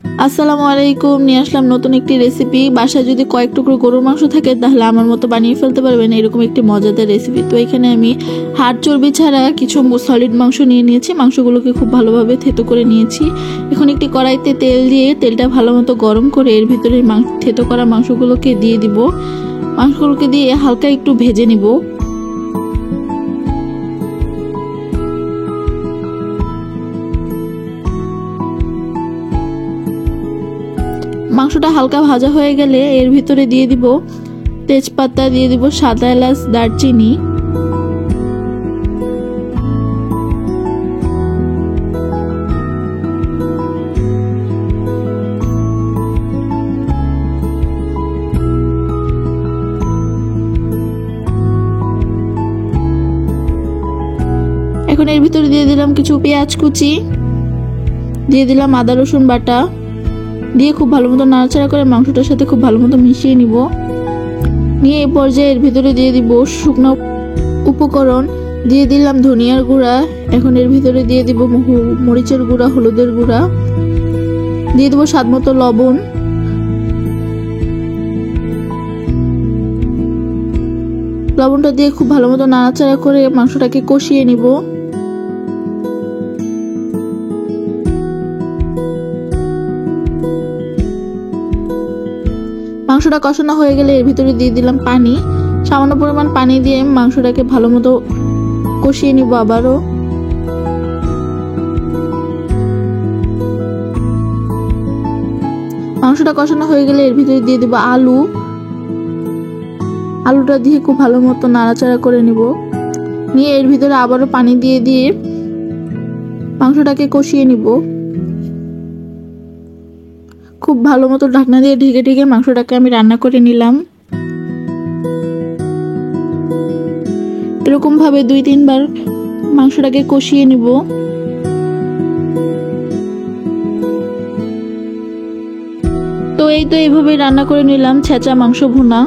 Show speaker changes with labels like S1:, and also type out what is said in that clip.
S1: আসসালামু আলাইকুম, নিয়ে আসলাম নতুন একটি রেসিপি। বাসায় যদি কয়েক টুকরো গরুর মাংস থাকে তাহলে আমার মতো বানিয়ে ফেলতে পারবেন এরকম একটি মজাদার রেসিপি। তো এখানে আমি হাড় চর্বি ছাড়া কিছু সলিড মাংস নিয়ে নিয়েছি। মাংসগুলোকে খুব ভালোভাবে থেতো করে নিয়েছি। এখন একটি কড়াইতে তেল দিয়ে তেলটা ভালো মতো গরম করে এর ভিতরে থেতো করা মাংসগুলোকে দিয়ে দিব। মাংসগুলোকে দিয়ে হালকা একটু ভেজে নিব। মাংসটা হালকা ভাজা হয়ে গেলে এর ভিতরে দিয়ে দিব তেজপাতা, দিয়ে দিব সাদা এলাচ, দারচিনি, এখন এর ভিতরে দিয়ে দিলাম কিছু পেঁয়াজ কুচি, দিয়ে দিলাম আদা রসুন বাটা, দিয়ে খুব ভালো মতো নাড়াচাড়া করে মাংসটার সাথে খুব ভালো মতো মিশিয়ে নিব। নিয়ে এই পর্যায়ে এর ভিতরে দিয়ে দিব শুকনো উপকরণ, দিয়ে দিলাম ধনিয়ার গুঁড়া, এখন এর ভিতরে দিয়ে দিব মরিচের গুঁড়া, হলুদের গুঁড়া, দিয়ে দেবো স্বাদ মতো লবণ। লবণটা দিয়ে খুব ভালো মতো নাড়াচাড়া করে মাংসটাকে কষিয়ে নিব। মাংসটা কষানো হয়ে গেলে এর ভিতরে দিয়ে দিলাম পানি, সামান্য পরিমাণ পানি দিয়ে মাংসটাকে ভালো মতো কষিয়ে নিব। আবারও মাংসটা কষানো হয়ে গেলে এর ভিতরে দিয়ে দিব আলুটা দিয়ে খুব ভালো মতো নাড়াচাড়া করে নিব। নিয়ে এর ভিতরে আবারও পানি দিয়ে দিয়ে মাংসটাকে কষিয়ে নিব। খুব ভালো মতো ঢাকনা দিয়ে ঢেকে ঢেকে মাংসটাকে আমি রান্না করে নিলাম। এরকম ভাবে 2-3 বার মাংসটাকে কষিয়ে নিব। তো এইভাবে রান্না করে নিলাম ছেঁচা মাংস ভুনা।